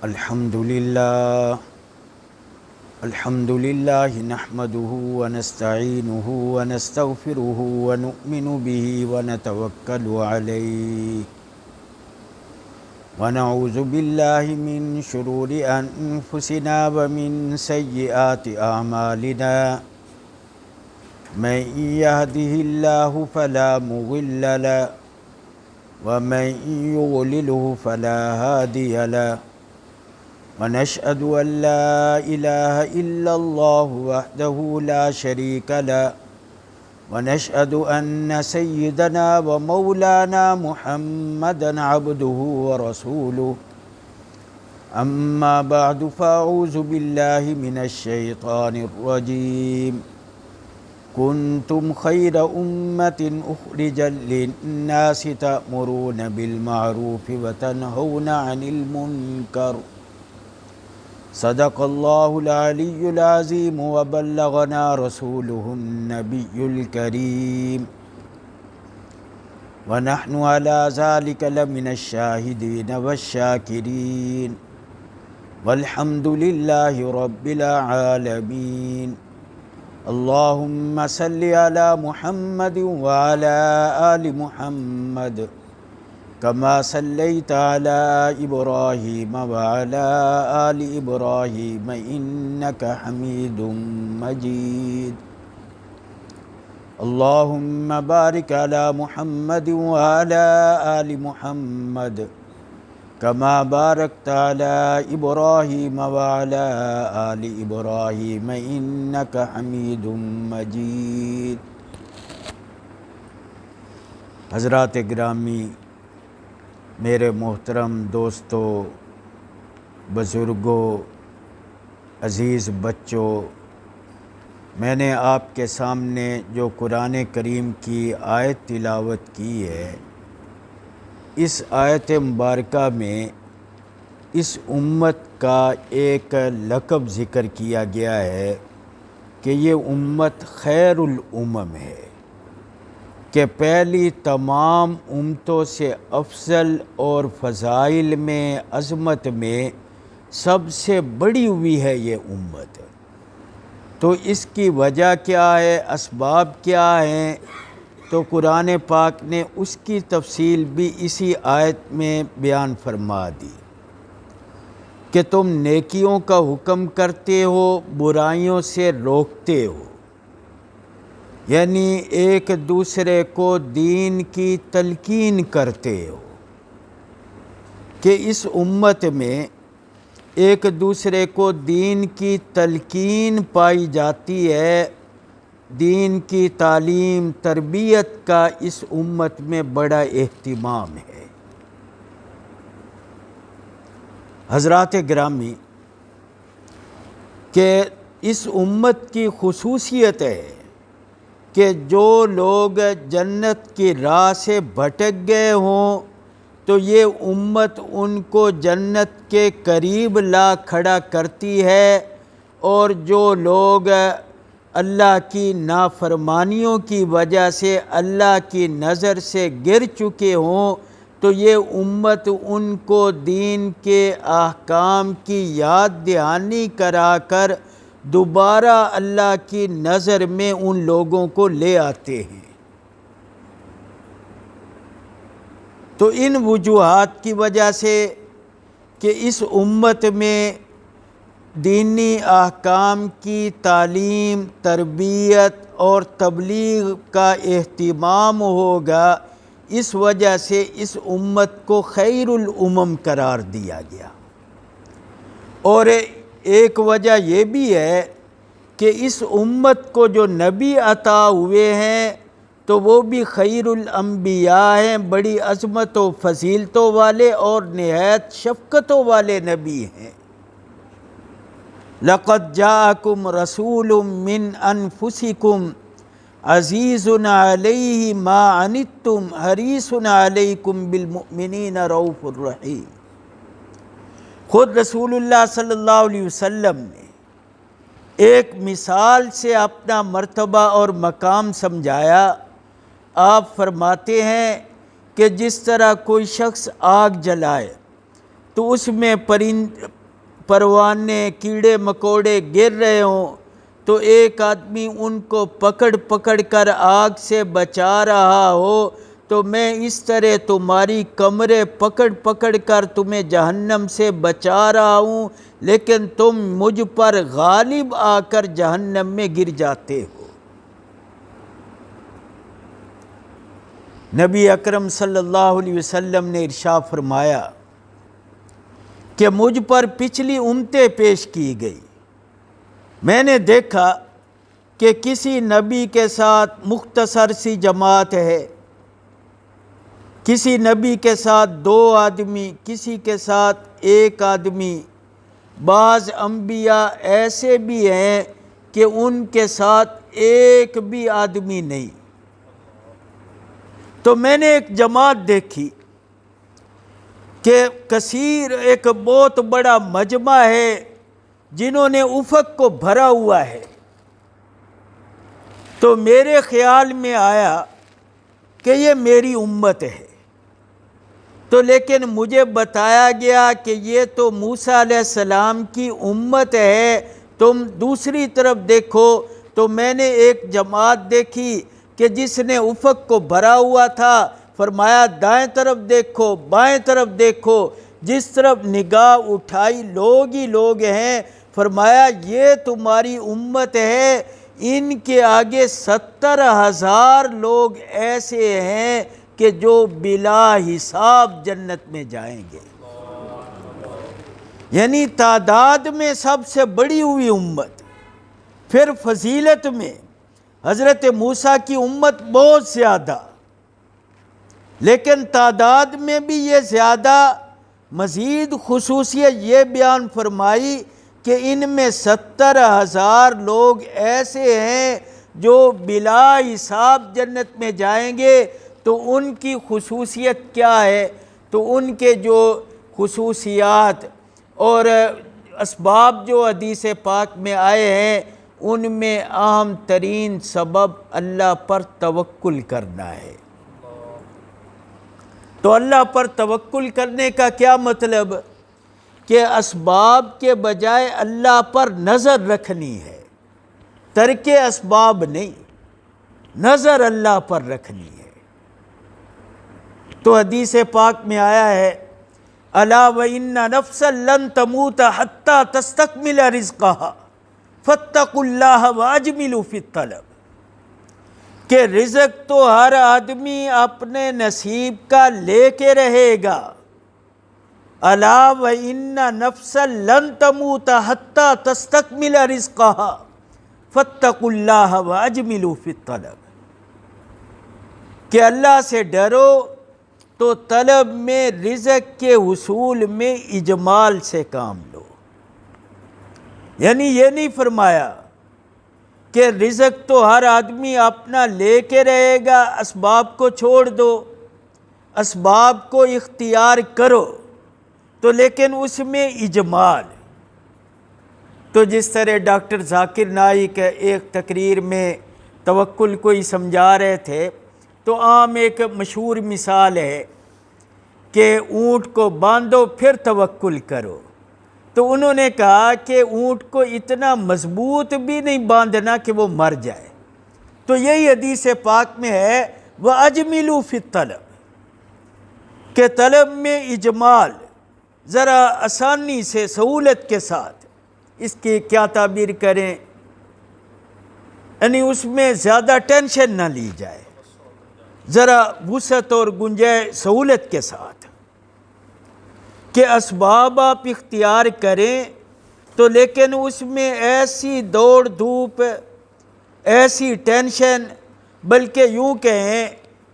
الحمد لله نحمده ونستعينه ونستغفره ونؤمن به ونتوكل عليه ونعوذ بالله من شرور أنفسنا ومن سيئات أعمالنا من يهده الله فلا مضل له ومن يضلله فلا هادي له ونشهد أن لا إله إلا الله وحده لا شريك له ونشهد أن سيدنا ومولانا محمدا عبده ورسوله أما بعد فأعوذ بالله من الشيطان الرجيم كنتم خير أمة أخرجت للناس تأمرون بالمعروف وتنهون عن المنكر صدق الله العلي العظيم وبلغنا رسوله النبي الكريم ونحن على ذلك لمن الشاهدين والشاكرين والحمد لله رب العالمين اللهم صل على محمد وعلى آل محمد كما صليت على إبراهيم وعلى آل إبراهيم إنك حميد مجيد اللهم بارك على محمد وعلى آل محمد كما باركت على إبراهيم وعلى آل إبراهيم إنك حميد مجيد۔ حضرات گرامی، میرے محترم دوستو، بزرگوں، عزیز بچوں، میں نے آپ کے سامنے جو قرآن کریم کی آیت تلاوت کی ہے، اس آیت مبارکہ میں اس امت کا ایک لقب ذکر کیا گیا ہے کہ یہ امت خیر الامم ہے، کہ پہلی تمام امتوں سے افضل اور فضائل میں، عظمت میں سب سے بڑی ہوئی ہے یہ امت۔ تو اس کی وجہ کیا ہے، اسباب کیا ہیں، تو قرآن پاک نے اس کی تفصیل بھی اسی آیت میں بیان فرما دی کہ تم نیکیوں کا حکم کرتے ہو، برائیوں سے روکتے ہو، یعنی ایک دوسرے کو دین کی تلقین کرتے ہو کہ اس امت میں ایک دوسرے کو دین کی تلقین پائی جاتی ہے، دین کی تعلیم تربیت کا اس امت میں بڑا اہتمام ہے۔ حضرات گرامی، کہ اس امت کی خصوصیت ہے کہ جو لوگ جنت کی راہ سے بھٹک گئے ہوں تو یہ امت ان کو جنت کے قریب لا کھڑا کرتی ہے، اور جو لوگ اللہ کی نافرمانیوں کی وجہ سے اللہ کی نظر سے گر چکے ہوں تو یہ امت ان کو دین کے احکام کی یاد دہانی کرا کر دوبارہ اللہ کی نظر میں ان لوگوں کو لے آتے ہیں۔ تو ان وجوہات کی وجہ سے کہ اس امت میں دینی احکام کی تعلیم، تربیت اور تبلیغ کا اہتمام ہوگا، اس وجہ سے اس امت کو خیر الامم قرار دیا گیا۔ اور ایک وجہ یہ بھی ہے کہ اس امت کو جو نبی عطا ہوئے ہیں تو وہ بھی خیر الانبیاء ہیں، بڑی عظمت و فضیلتوں والے اور نہایت شفقتوں والے نبی ہیں۔ لَقَدْ جَاءَكُمْ رَسُولٌ مِّنْ أَنفُسِكُمْ عَزِيزٌ عَلَيْهِ مَا عَنِتُّمْ حَرِيصٌ عَلَيْكُمْ بِالْمُؤْمِنِينَ رَءُوفٌ رَحِيمٌ۔ خود رسول اللہ صلی اللہ علیہ وسلم نے ایک مثال سے اپنا مرتبہ اور مقام سمجھایا۔ آپ فرماتے ہیں کہ جس طرح کوئی شخص آگ جلائے تو اس میں پروانے کیڑے مکوڑے گر رہے ہوں تو ایک آدمی ان کو پکڑ پکڑ کر آگ سے بچا رہا ہو، تو میں اس طرح تمہاری کمریں پکڑ پکڑ کر تمہیں جہنم سے بچا رہا ہوں، لیکن تم مجھ پر غالب آ کر جہنم میں گر جاتے ہو۔ نبی اکرم صلی اللہ علیہ وسلم نے ارشاد فرمایا کہ مجھ پر پچھلی امتیں پیش کی گئی، میں نے دیکھا کہ کسی نبی کے ساتھ مختصر سی جماعت ہے، کسی نبی کے ساتھ 2 آدمی، کسی کے ساتھ 1 آدمی، بعض انبیاء ایسے بھی ہیں کہ ان کے ساتھ ایک بھی آدمی نہیں۔ تو میں نے ایک جماعت دیکھی کہ کثیر ایک بہت بڑا مجمع ہے جنہوں نے افق کو بھرا ہوا ہے۔ تو میرے خیال میں آیا کہ یہ میری امت ہے، تو لیکن مجھے بتایا گیا کہ یہ تو موسیٰ علیہ السلام کی امت ہے، تم دوسری طرف دیکھو۔ تو میں نے ایک جماعت دیکھی کہ جس نے افق کو بھرا ہوا تھا، فرمایا دائیں طرف دیکھو بائیں طرف دیکھو، جس طرف نگاہ اٹھائی لوگ ہی لوگ ہیں، فرمایا یہ تمہاری امت ہے، ان کے آگے 70,000 لوگ ایسے ہیں کہ جو بلا حساب جنت میں جائیں گے۔ یعنی تعداد میں سب سے بڑی ہوئی امت، پھر فضیلت میں حضرت موسیٰ کی امت بہت زیادہ، لیکن تعداد میں بھی یہ زیادہ۔ مزید خصوصیت یہ بیان فرمائی کہ ان میں 70,000 لوگ ایسے ہیں جو بلا حساب جنت میں جائیں گے۔ تو ان کی خصوصیت کیا ہے؟ تو ان کے جو خصوصیات اور اسباب جو حدیث پاک میں آئے ہیں، ان میں اہم ترین سبب اللہ پر توکل کرنا ہے۔ تو اللہ پر توکل کرنے کا کیا مطلب؟ کہ اسباب کے بجائے اللہ پر نظر رکھنی ہے، ترک اسباب نہیں، نظر اللہ پر رکھنی ہے۔ تو حدیث پاک میں آیا ہے الا وان نفسا لن تموت حتى تستكمل رزقها فاتقوا الله واجملوا في الطلب، کہ رزق تو ہر آدمی اپنے نصیب کا لے کے رہے گا۔ الا وان نفسا لن تموت حتى تستكمل رزقها فاتقوا الله واجملوا في الطلب، کہ اللہ سے ڈرو تو طلب میں رزق کے حصول میں اجمال سے کام لو۔ یعنی یہ نہیں فرمایا کہ رزق تو ہر آدمی اپنا لے کے رہے گا، اسباب کو چھوڑ دو، اسباب کو اختیار کرو، تو لیکن اس میں اجمال۔ تو جس طرح ڈاکٹر ذاکر نائک ایک تقریر میں توکل کو ہی سمجھا رہے تھے، تو عام ایک مشہور مثال ہے کہ اونٹ کو باندھو پھر توکل کرو۔ تو انہوں نے کہا کہ اونٹ کو اتنا مضبوط بھی نہیں باندھنا کہ وہ مر جائے۔ تو یہی حدیث پاک میں ہے وَأَجْمِلُوا فِي الطَّلَبِ، کہ طلب میں اجمال، ذرا آسانی سے سہولت کے ساتھ، اس کی کیا تعبیر کریں، یعنی اس میں زیادہ ٹینشن نہ لی جائے، ذرا وسعت اور گنجائش سہولت کے ساتھ، کہ اسباب آپ اختیار کریں، تو لیکن اس میں ایسی دوڑ دھوپ، ایسی ٹینشن، بلکہ یوں کہیں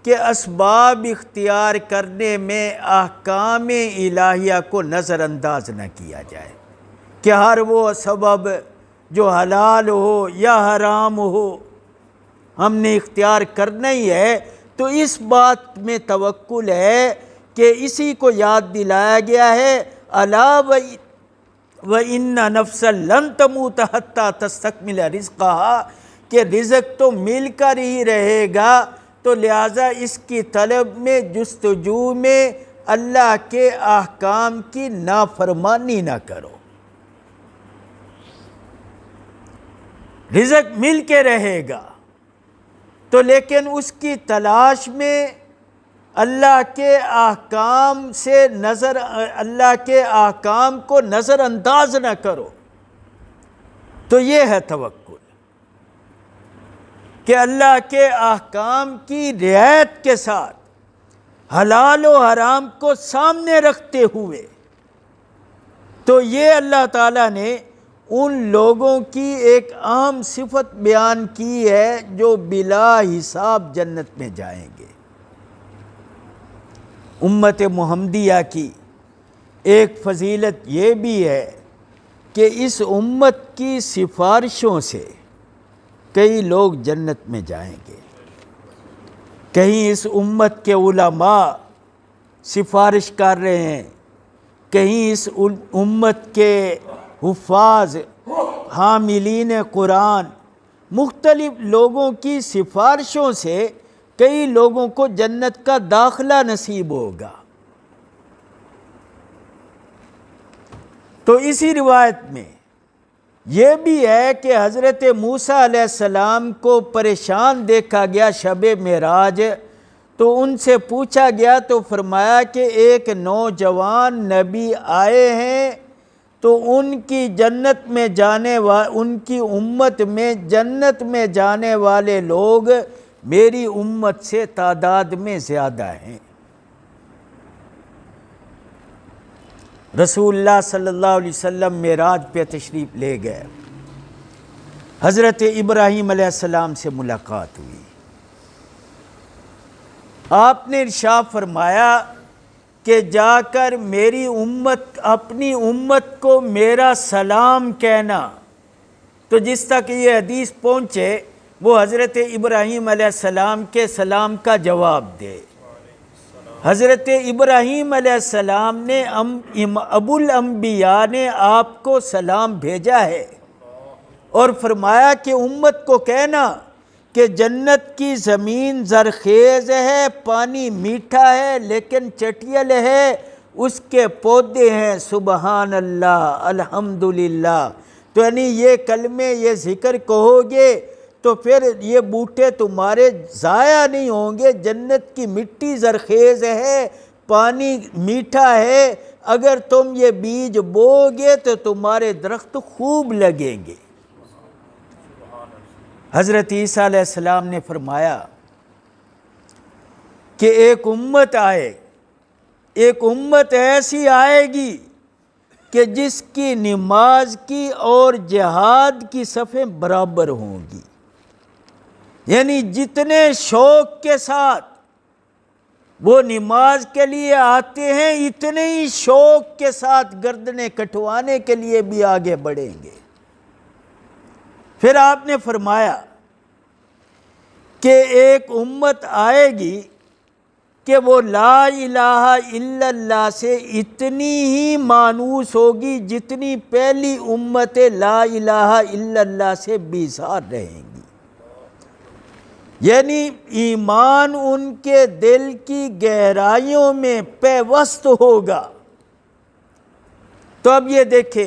کہ اسباب اختیار کرنے میں احکام الہیہ کو نظر انداز نہ کیا جائے، کہ ہر وہ سبب جو حلال ہو یا حرام ہو ہم نے اختیار کرنا ہی ہے۔ تو اس بات میں توکل ہے کہ اسی کو یاد دلایا گیا ہے الا وان نفسا لن تموت حتى تستكمل رزقها، کہ رزق تو مل کر ہی رہے گا، تو لہٰذا اس کی طلب میں جستجو میں اللہ کے احکام کی نافرمانی نہ کرو۔ رزق مل کے رہے گا تو لیکن اس کی تلاش میں اللہ کے احکام سے اللہ کے احکام کو نظر انداز نہ کرو۔ تو یہ ہے توکل کہ اللہ کے احکام کی رعایت کے ساتھ حلال و حرام کو سامنے رکھتے ہوئے، تو یہ اللہ تعالیٰ نے ان لوگوں کی ایک اہم صفت بیان کی ہے جو بلا حساب جنت میں جائیں گے۔ امت محمدیہ کی ایک فضیلت یہ بھی ہے کہ اس امت کی سفارشوں سے کئی لوگ جنت میں جائیں گے۔ کہیں اس امت کے علماء سفارش کر رہے ہیں، کہیں اس امت کے حفاظ، حاملین قرآن، مختلف لوگوں کی سفارشوں سے کئی لوگوں کو جنت کا داخلہ نصیب ہوگا۔ تو اسی روایت میں یہ بھی ہے کہ حضرت موسیٰ علیہ السلام کو پریشان دیکھا گیا شب معراج، تو ان سے پوچھا گیا تو فرمایا کہ ایک نوجوان نبی آئے ہیں، تو ان کی جنت میں ان کی امت میں جنت میں جانے والے لوگ میری امت سے تعداد میں زیادہ ہیں۔ رسول اللہ صلی اللہ علیہ وسلم معراج پہ تشریف لے گئے، حضرت ابراہیم علیہ السلام سے ملاقات ہوئی۔ آپ نے ارشاد فرمایا کہ جا کر اپنی امت کو میرا سلام کہنا۔ تو جس تک یہ حدیث پہنچے وہ حضرت ابراہیم علیہ السلام کے سلام کا جواب دے۔ حضرت ابراہیم علیہ السلام نے ابو الانبیاء نے آپ کو سلام بھیجا ہے اور فرمایا کہ امت کو کہنا کہ جنت کی زمین زرخیز ہے، پانی میٹھا ہے لیکن چٹیل ہے، اس کے پودے ہیں سبحان اللہ الحمدللہ۔ تو یعنی یہ کلمے یہ ذکر کہو گے تو پھر یہ بوٹے تمہارے ضائع نہیں ہوں گے۔ جنت کی مٹی زرخیز ہے، پانی میٹھا ہے، اگر تم یہ بیج بو گے تو تمہارے درخت خوب لگیں گے۔ حضرت عیسیٰ علیہ السلام نے فرمایا کہ ایک امت ایسی آئے گی کہ جس کی نماز کی اور جہاد کی صفیں برابر ہوں گی، یعنی جتنے شوق کے ساتھ وہ نماز کے لیے آتے ہیں اتنے ہی شوق کے ساتھ گردنیں کٹوانے کے لیے بھی آگے بڑھیں گے۔ پھر آپ نے فرمایا کہ ایک امت آئے گی کہ وہ لا الہ الا اللہ سے اتنی ہی مانوس ہوگی جتنی پہلی امت لا الہ الا اللہ سے بیزار رہیں گی، یعنی ایمان ان کے دل کی گہرائیوں میں پیوست ہوگا۔ تو اب یہ دیکھیں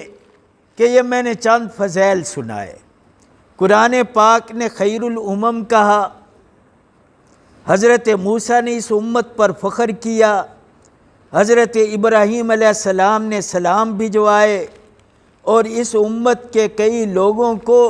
کہ یہ میں نے چند فضائل سنائے۔ قرآن پاک نے خیر الامم کہا، حضرت موسیٰ نے اس امت پر فخر کیا، حضرت ابراہیم علیہ السلام نے سلام بھجوائے، اور اس امت کے کئی لوگوں کو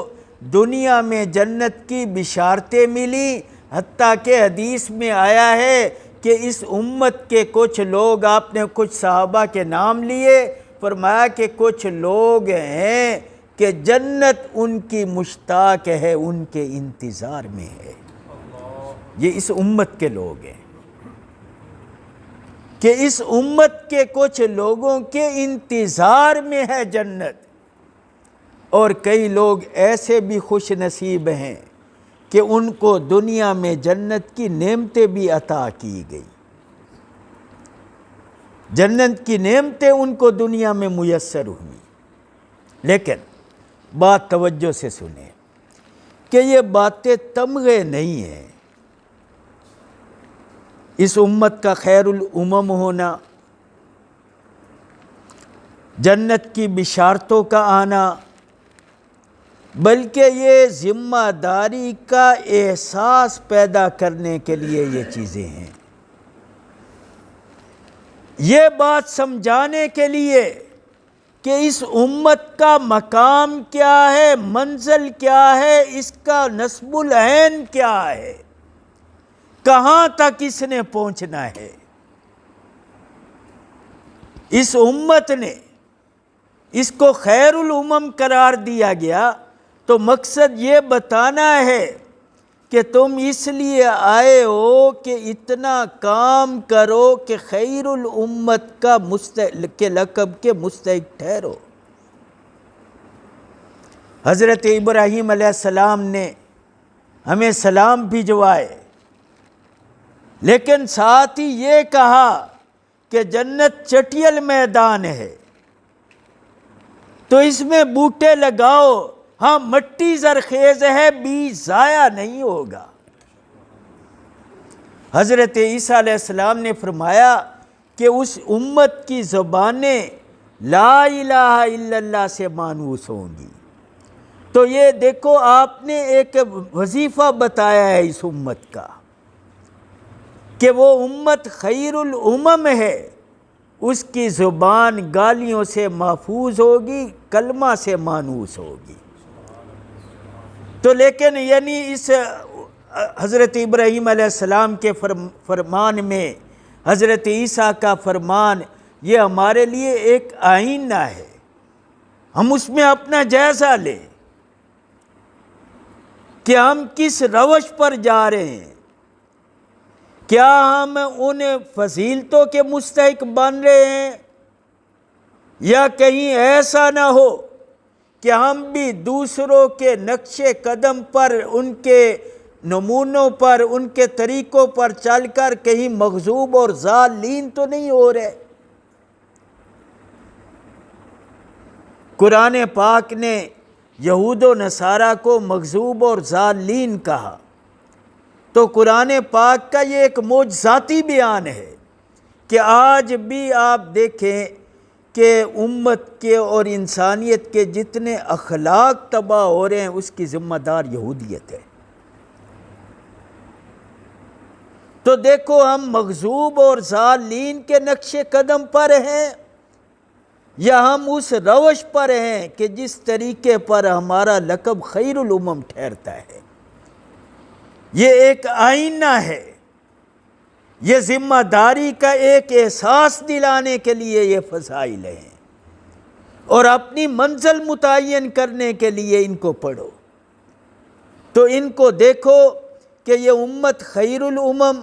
دنیا میں جنت کی بشارتیں ملی، حتیٰ کہ حدیث میں آیا ہے کہ اس امت کے کچھ لوگ، آپ نے کچھ صحابہ کے نام لیے، فرمایا کہ کچھ لوگ ہیں کہ جنت ان کی مشتاق ہے، ان کے انتظار میں ہے۔ یہ اس امت کے لوگ ہیں کہ اس امت کے کچھ لوگوں کے انتظار میں ہے جنت، اور کئی لوگ ایسے بھی خوش نصیب ہیں کہ ان کو دنیا میں جنت کی نعمتیں بھی عطا کی گئی، جنت کی نعمتیں ان کو دنیا میں میسر ہوئی۔ لیکن بات توجہ سے سنیں کہ یہ باتیں تمغے نہیں ہیں۔ اس امت کا خیر الامم ہونا، جنت کی بشارتوں کا آنا، بلکہ یہ ذمہ داری کا احساس پیدا کرنے کے لیے یہ چیزیں ہیں۔ یہ بات سمجھانے کے لیے کہ اس امت کا مقام کیا ہے، منزل کیا ہے، اس کا نصب العین کیا ہے، کہاں تک اس نے پہنچنا ہے۔ اس امت نے اس کو خیر الامم قرار دیا گیا، تو مقصد یہ بتانا ہے کہ تم اس لیے آئے ہو کہ اتنا کام کرو کہ خیر الامت کے لقب کے مستحق ٹھہرو۔ حضرت ابراہیم علیہ السلام نے ہمیں سلام بھجوائے، لیکن ساتھ ہی یہ کہا کہ جنت چٹیل میدان ہے، تو اس میں بوٹے لگاؤ، ہاں مٹی زرخیز ہے، بیج ضائع نہیں ہوگا۔ حضرت عیسیٰ علیہ السلام نے فرمایا کہ اس امت کی زبانیں لا الہ الا اللہ سے مانوس ہوں گی۔ تو یہ دیکھو، آپ نے ایک وظیفہ بتایا ہے اس امت کا کہ وہ امت خیر الامم ہے، اس کی زبان گالیوں سے محفوظ ہوگی، کلمہ سے مانوس ہوگی۔ تو لیکن یعنی اس حضرت ابراہیم علیہ السلام کے فرمان میں حضرت عیسیٰ کا فرمان یہ ہمارے لیے ایک آئینہ ہے، ہم اس میں اپنا جائزہ لیں کہ ہم کس روش پر جا رہے ہیں۔ کیا ہم ان فضیلتوں کے مستحق بن رہے ہیں، یا کہیں ایسا نہ ہو کہ ہم بھی دوسروں کے نقش قدم پر، ان کے نمونوں پر، ان کے طریقوں پر چل کر کہیں مغضوب اور ضالین تو نہیں ہو رہے۔ قرآن پاک نے یہود و نصارہ کو مغضوب اور ضالین کہا، تو قرآن پاک کا یہ ایک معجزاتی بیان ہے کہ آج بھی آپ دیکھیں کہ امت کے اور انسانیت کے جتنے اخلاق تباہ ہو رہے ہیں، اس کی ذمہ دار یہودیت ہے۔ تو دیکھو، ہم مغضوب اور ضالین کے نقش قدم پر ہیں، یا ہم اس روش پر ہیں کہ جس طریقے پر ہمارا لقب خیر الامم ٹھہرتا ہے۔ یہ ایک آئینہ ہے، یہ ذمہ داری کا ایک احساس دلانے کے لیے یہ فضائل ہیں، اور اپنی منزل متعین کرنے کے لیے ان کو پڑھو۔ تو ان کو دیکھو کہ یہ امت خیر الامم،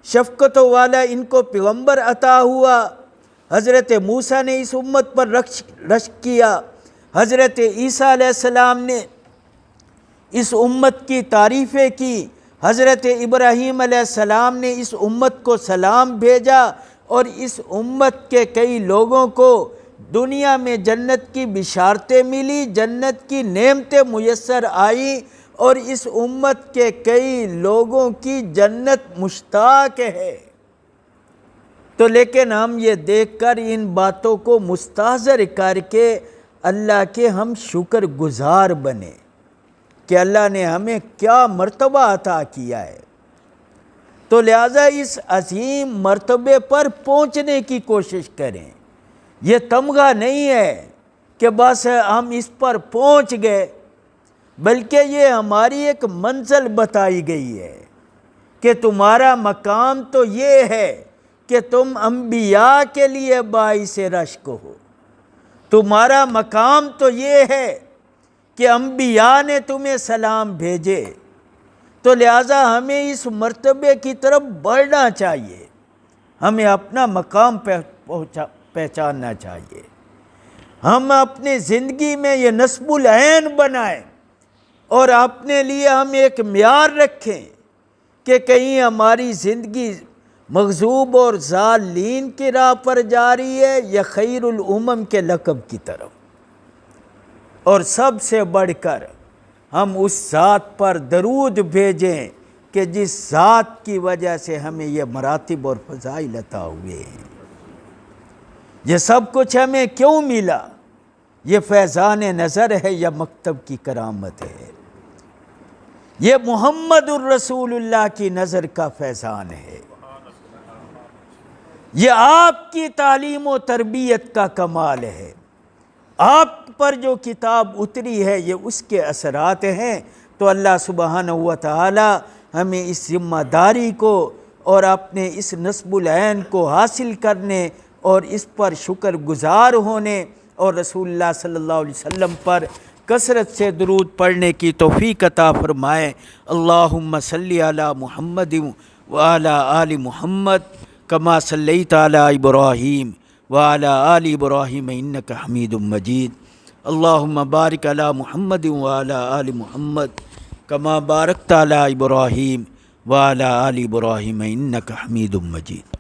شفقت والا ان کو پیغمبر عطا ہوا، حضرت موسیٰ نے اس امت پر رشک کیا، حضرت عیسیٰ علیہ السلام نے اس امت کی تعریفیں کی، حضرت ابراہیم علیہ السلام نے اس امت کو سلام بھیجا، اور اس امت کے کئی لوگوں کو دنیا میں جنت کی بشارتیں ملی، جنت کی نعمتیں میسر آئیں، اور اس امت کے کئی لوگوں کی جنت مشتاق ہے۔ تو لیکن ہم یہ دیکھ کر ان باتوں کو مستحضر کر کے اللہ کے ہم شکر گزار بنے کہ اللہ نے ہمیں کیا مرتبہ عطا کیا ہے۔ تو لہٰذا اس عظیم مرتبے پر پہنچنے کی کوشش کریں۔ یہ تمغہ نہیں ہے کہ بس ہم اس پر پہنچ گئے، بلکہ یہ ہماری ایک منزل بتائی گئی ہے کہ تمہارا مقام تو یہ ہے کہ تم انبیاء کے لیے باعث رشک ہو، تمہارا مقام تو یہ ہے کہ انبیاء نے تمہیں سلام بھیجے۔ تو لہٰذا ہمیں اس مرتبے کی طرف بڑھنا چاہیے، ہمیں اپنا مقام پہچاننا چاہیے، ہم اپنی زندگی میں یہ نصب العین بنائیں، اور اپنے لیے ہم ایک معیار رکھیں کہ کہیں ہماری زندگی مغضوب اور ضالین کی راہ پر جاری ہے یا خیر الامم کے لقب کی طرف۔ اور سب سے بڑھ کر ہم اس ذات پر درود بھیجیں کہ جس ذات کی وجہ سے ہمیں یہ مراتب اور فضائل عطا ہوئے ہیں۔ یہ سب کچھ ہمیں کیوں ملا؟ یہ فیضان نظر ہے یا مکتب کی کرامت ہے؟ یہ محمد الرسول اللہ کی نظر کا فیضان ہے، یہ آپ کی تعلیم و تربیت کا کمال ہے، آپ پر جو کتاب اتری ہے یہ اس کے اثرات ہیں۔ تو اللہ سبحانہ و تعالی ہمیں اس ذمہ داری کو اور اپنے اس نصب العین کو حاصل کرنے اور اس پر شکر گزار ہونے اور رسول اللہ صلی اللہ علیہ وسلم پر کثرت سے درود پڑھنے کی توفیق عطا فرمائے۔ اللہم صلی علی محمد وعلی آل محمد کما صلیت علی ابراہیم وعلی آل ابراہیم انک حمید مجید۔ اللہم بارک علی محمد وعلی آل محمد کما بارکت علی ابراہیم وعلی آل ابراہیم انک حمید مجید۔